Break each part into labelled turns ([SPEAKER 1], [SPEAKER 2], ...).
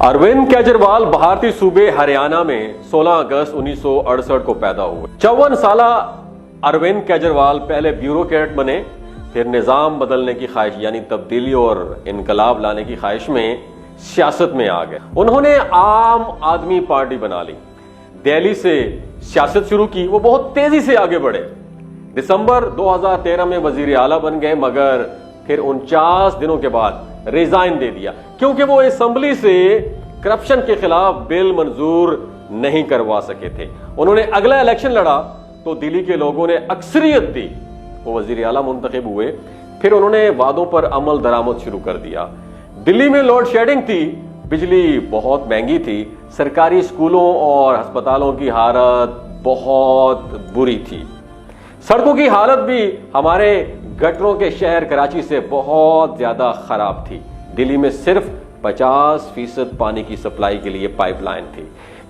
[SPEAKER 1] अरविंद केजरीवाल भारतीय सूबे हरियाणा में 16 अगस्त 1968 को पैदा हुए। 54 साल अरविंद केजरीवाल पहले ब्यूरोक्रेट बने, फिर निजाम बदलने की ख्वाहिश यानी तब्दीली और इनकलाब लाने की ख्वाहिश में सियासत में आ गए। उन्होंने आम आदमी पार्टी बना ली, दिल्ली से सियासत शुरू की। वो बहुत तेजी से आगे बढ़े। दिसंबर 2013 में वजीर आला बन गए, मगर फिर 49 दिनों के बाद रिजाइन दे दिया क्योंकि वो असेंबली से करप्शन के खिलाफ बिल मंजूर नहीं करवा सके थे। उन्होंने अगला इलेक्शन लड़ा तो दिल्ली के लोगों ने अक्सरियत दी, वो वजीर आला मुंतखब हुए। फिर उन्होंने वादों पर अमल दरामद शुरू कर दिया। दिल्ली में लोड शेडिंग थी, बिजली बहुत महंगी थी, सरकारी स्कूलों और अस्पतालों की हालत बहुत बुरी थी, सड़कों की हालत भी हमारे गटरों के शहर कराची से बहुत ज्यादा खराब थी। दिल्ली में सिर्फ 50% पानी की सप्लाई के लिए पाइपलाइन थी।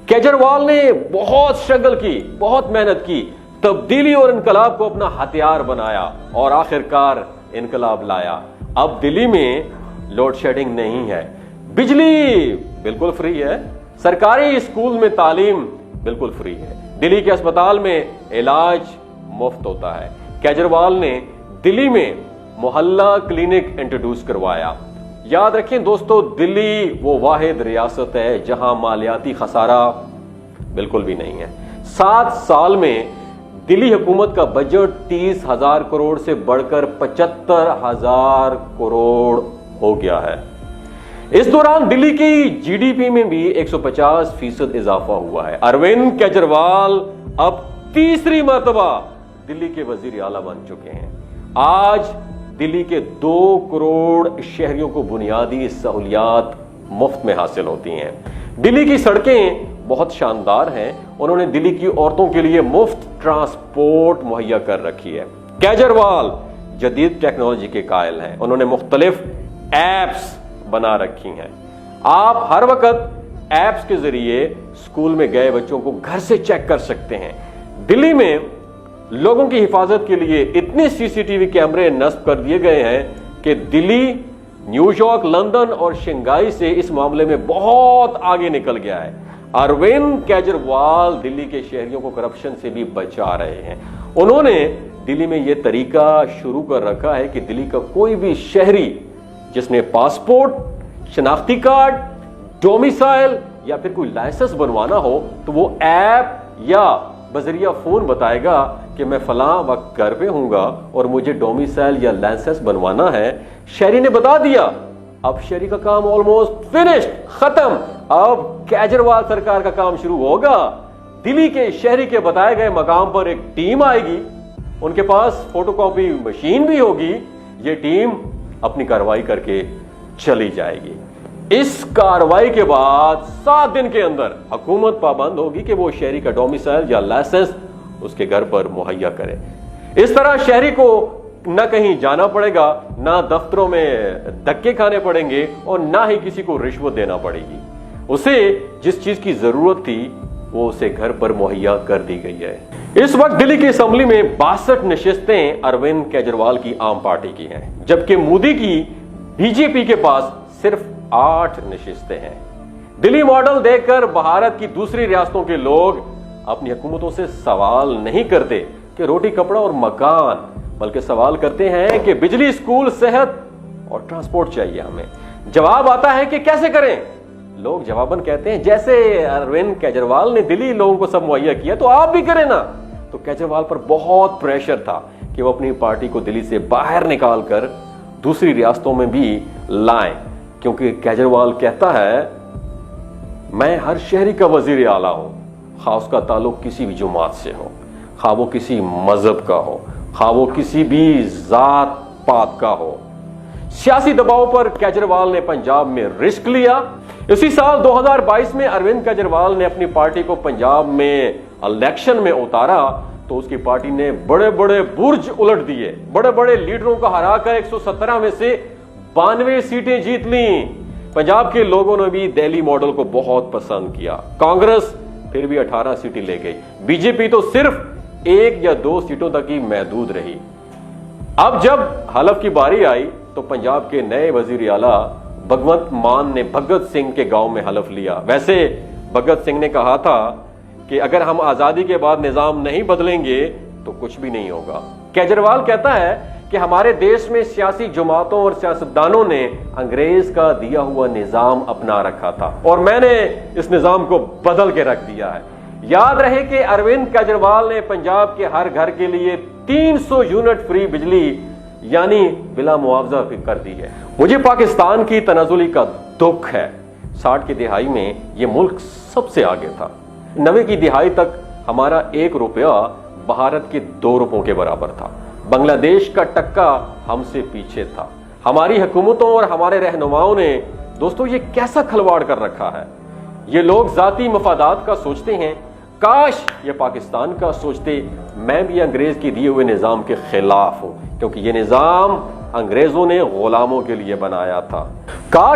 [SPEAKER 1] केजरीवाल ने बहुत स्ट्रगल की, बहुत मेहनत की, तब्दीली और इनकलाब को अपना हथियार बनाया और आखिरकार इनकलाब लाया। अब दिल्ली में लोड शेडिंग नहीं है, बिजली बिल्कुल फ्री है, सरकारी स्कूल में तालीम बिल्कुल फ्री है, दिल्ली के अस्पताल में इलाज मुफ्त होता है। केजरीवाल ने दिल्ली में मोहल्ला क्लिनिक इंट्रोड्यूस करवाया। याद रखें दोस्तों, दिल्ली वो वाहिद रियासत है जहां मालियाती खसारा बिल्कुल भी नहीं है। 7 साल में दिल्ली हुकूमत का बजट 30,000 करोड़ से बढ़कर 75,000 करोड़ हो गया है। इस दौरान दिल्ली की जीडीपी में भी 150% इजाफा हुआ है। अरविंद केजरीवाल अब तीसरी मर्तबा दिल्ली के वजीर आला बन चुके हैं। आज दिल्ली के 2 करोड़ शहरियों को बुनियादी सहूलियात मुफ्त में हासिल होती हैं। दिल्ली की सड़कें बहुत शानदार हैं। उन्होंने दिल्ली की औरतों के लिए मुफ्त ट्रांसपोर्ट मुहैया कर रखी है। केजरीवाल जदीद टेक्नोलॉजी के कायल हैं। उन्होंने मुख्तलिफ एप्स बना रखी हैं। आप हर वक्त एप्स के जरिए स्कूल में गए बच्चों को घर से चेक कर सकते हैं। दिल्ली में लोगों की हिफाजत के लिए इतने सीसीटीवी कैमरे नस्ब कर दिए गए हैं कि दिल्ली, न्यूयॉर्क, लंदन और शंघाई से इस मामले में बहुत आगे निकल गया है। अरविंद केजरीवाल दिल्ली के शहरियों को करप्शन से भी बचा रहे हैं। उन्होंने दिल्ली में यह तरीका शुरू कर रखा है कि दिल्ली का कोई भी शहरी जिसने पासपोर्ट, शनाख्ती कार्ड, डोमिसाइल या फिर कोई लाइसेंस बनवाना हो तो वो ऐप या बजरिया फोन बताएगा कि मैं फलां वक्त घर पे हूंगा और मुझे डोमिसाइल या लाइसेंस बनवाना है। शहरी ने बता दिया। अब शहरी का काम ऑलमोस्ट फिनिश्ड, खत्म। अब केजरीवाल सरकार का काम शुरू होगा। दिल्ली के शहरी के बताए गए मकाम पर एक टीम आएगी, उनके पास फोटोकॉपी मशीन भी होगी। ये टीम अपनी कार्रवाई करके चली जाएगी। इस कार्रवाई के बाद 7 दिन के अंदर हुकूमत पाबंद होगी कि वो शहरी का डोमिसाइल या लाइसेंस उसके घर पर मुहैया करे। इस तरह शहरी को न कहीं जाना पड़ेगा, ना दफ्तरों में धक्के खाने पड़ेंगे और ना ही किसी को रिश्वत देना पड़ेगी। उसे जिस चीज की जरूरत थी वो उसे घर पर मुहैया कर दी गई है। इस वक्त दिल्ली की असेंबली में 62 नशिस्तें अरविंद केजरीवाल की आम पार्टी की हैं, जबकि मोदी की बीजेपी के पास सिर्फ 8 नशिस्तें हैं। दिल्ली मॉडल देखकर भारत की दूसरी रियासतों के लोग अपनी हुकूमतों से सवाल नहीं करते कि रोटी, कपड़ा और मकान, बल्कि सवाल करते हैं कि बिजली, स्कूल, सेहत और ट्रांसपोर्ट चाहिए हमें। जवाब आता है कि कैसे करें। लोग जवाबन कहते हैं जैसे अरविंद केजरीवाल ने दिल्ली लोगों को सब मुहैया किया तो आप भी करें ना। तो केजरीवाल पर बहुत प्रेशर था कि वो अपनी पार्टी को दिल्ली से बाहर निकाल कर दूसरी रियासतों में भी लाएं, क्योंकि केजरीवाल कहता है मैं हर शहरी का वजीर आला हूं, खा उसका ताल्लुक किसी भी जमात से हो, खा वो किसी मजहब का हो, खा वो किसी भी जात पात का हो। सियासी दबाव पर केजरीवाल ने पंजाब में रिस्क लिया। इसी साल 2022 में अरविंद केजरीवाल ने अपनी पार्टी को पंजाब में इलेक्शन में उतारा तो उसकी पार्टी ने बड़े बड़े बुर्ज उलट दिए, बड़े बड़े लीडरों को हराकर 117 में से 92 सीटें जीत ली। पंजाब के लोगों ने भी दिल्ली मॉडल को बहुत पसंद किया। कांग्रेस फिर भी 18 सीटें ले गई, बीजेपी तो सिर्फ 1 या 2 सीटों तक ही महदूद रही। अब जब हलफ की बारी आई तो पंजाब के नए वजीर आला भगवंत मान ने भगत सिंह के गांव में हलफ लिया। वैसे भगत सिंह ने कहा था कि अगर हम आजादी के बाद निजाम नहीं बदलेंगे तो कुछ भी नहीं होगा। केजरीवाल कहता है कि हमारे देश में सियासी जमातों और सियासतदानों ने अंग्रेज का दिया हुआ निजाम अपना रखा था और मैंने इस निजाम को बदल के रख दिया है। याद रहे कि अरविंद केजरीवाल ने पंजाब के हर घर के लिए 300 यूनिट फ्री बिजली यानी बिला मुआवजा भी कर दी है। मुझे पाकिस्तान की तनाजुली का दुख है। 60 की दिहाई में यह मुल्क सबसे आगे था। 90 की दिहाई तक हमारा 1 रुपया भारत के 2 रुपयों के बराबर था। बांग्लादेश का टक्का हमसे पीछे था। हमारी हुकूमतों और हमारे रहनुमाओं ने दोस्तों ये कैसा खिलवाड़ कर रखा है। ये लोग जाती मफादात का सोचते हैं, काश ये पाकिस्तान का सोचते। मैं भी अंग्रेज के दिए हुए निजाम के खिलाफ हूं, क्योंकि ये निजाम अंग्रेजों ने गुलामों के लिए बनाया था। काश